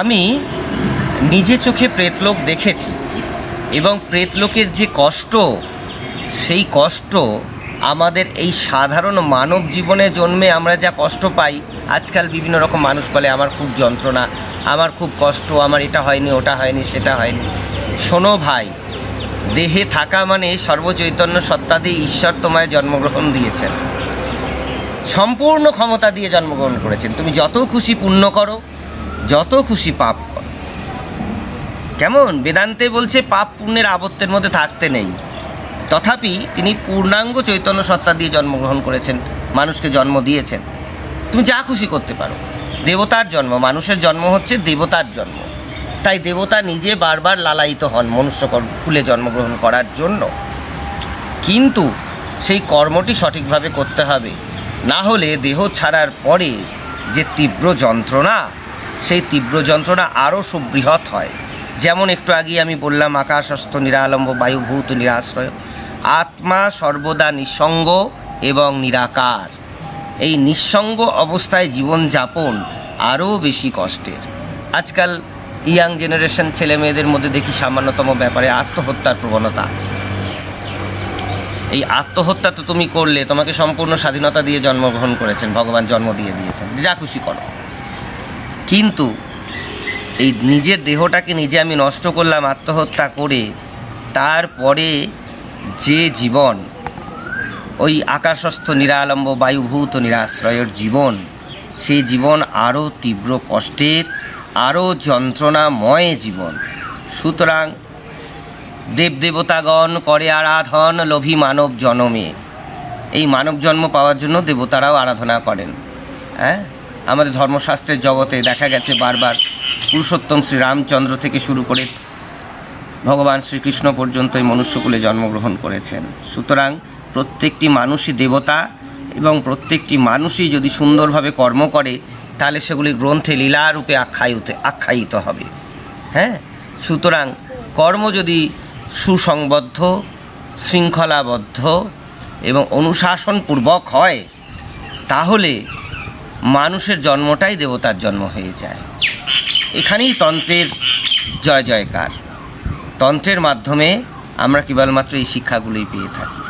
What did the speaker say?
আমি নিজে চোখে প্রেতলোক দেখেছি এবং প্রেতলোকের যে কষ্ট, সেই কষ্ট আমাদের এই সাধারণ মানব জীবনে জন্মে আমরা যা কষ্ট পাই, আজকাল বিভিন্ন রকম মানুষ বলে আমার খুব যন্ত্রণা, আমার খুব কষ্ট, আমার এটা হয়নি, ওটা হয়নি, সেটা হয়নি। শোনো ভাই, দেহে থাকা মানে সর্বচৈতন্য সত্তা দিয়ে ঈশ্বর তোমায় জন্মগ্রহণ দিয়েছেন, সম্পূর্ণ ক্ষমতা দিয়ে জন্মগ্রহণ করেছেন। তুমি যত খুশি পুণ্য করো, যত খুশি পাপ করো। কেমন বেদান্তে বলছে পাপ পুণ্যের আবর্তের মধ্যে থাকতে নেই, তথাপি তিনি পূর্ণাঙ্গ চৈতন্য সত্তা দিয়ে জন্মগ্রহণ করেছেন, মানুষকে জন্ম দিয়েছেন। তুমি যা খুশি করতে পারো। দেবতার জন্ম, মানুষের জন্ম হচ্ছে দেবতার জন্ম, তাই দেবতা নিজে বারবার লালায়িত হন মনুষ্য কুলে জন্মগ্রহণ করার জন্য। কিন্তু সেই কর্মটি সঠিকভাবে করতে হবে, না হলে দেহ ছাড়ার পরে যে তীব্র যন্ত্রণা, সেই তীব্র যন্ত্রণা আরও সুবৃহৎ হয়। যেমন একটু আগে আমি বললাম, আকাশস্থ নিরালম্ব বায়ুভূত নিরাশ্রয়, আত্মা সর্বদা নিঃসঙ্গ এবং নিরাকার। এই নিঃসঙ্গ অবস্থায় জীবনযাপন আরও বেশি কষ্টের। আজকাল ইয়াং জেনারেশন ছেলে মেয়েদের মধ্যে দেখি সামান্যতম ব্যাপারে আত্মহত্যার প্রবণতা। এই আত্মহত্যা তো তুমি করলে, তোমাকে সম্পূর্ণ স্বাধীনতা দিয়ে জন্মগ্রহণ করেছেন, ভগবান জন্ম দিয়ে দিয়েছেন, যা খুশি করো। কিন্তু এই নিজের দেহটাকে নিজে আমি নষ্ট করলাম আত্মহত্যা করে, তারপরে যে জীবন, ওই আকাশস্থ নিরালম্ব বায়ুভূত নিরাশ্রয়ের জীবন, সেই জীবন আরও তীব্র কষ্টের, আরও যন্ত্রণাময় জীবন। সুতরাং দেবদেবতাগণ করে আরাধন লোভী মানব জন্মে। এই মানব জন্ম পাওয়ার জন্য দেবতারাও আরাধনা করেন। হ্যাঁ, আমাদের ধর্মশাস্ত্রের জগতে দেখা গেছে বারবার পুরুষোত্তম শ্রীরামচন্দ্র থেকে শুরু করে ভগবান শ্রীকৃষ্ণ পর্যন্ত এই মনুষ্যকুলে জন্মগ্রহণ করেছেন। সুতরাং প্রত্যেকটি মানুষই দেবতা, এবং প্রত্যেকটি মানুষই যদি সুন্দরভাবে কর্ম করে, তাহলে সেগুলি গ্রন্থে লীলারূপে আখ্যায়িত হবে। হ্যাঁ, সুতরাং কর্ম যদি সুসংবদ্ধ, শৃঙ্খলাবদ্ধ এবং অনুশাসনপূর্বক হয়, তাহলে মানুষের জন্মটাই দেবতার জন্ম হয়ে যায়। এখানেই তন্ত্রের জয় জয়কার। তন্ত্রের মাধ্যমে আমরা কেবলমাত্র এই শিক্ষাগুলোই পেয়ে থাকি।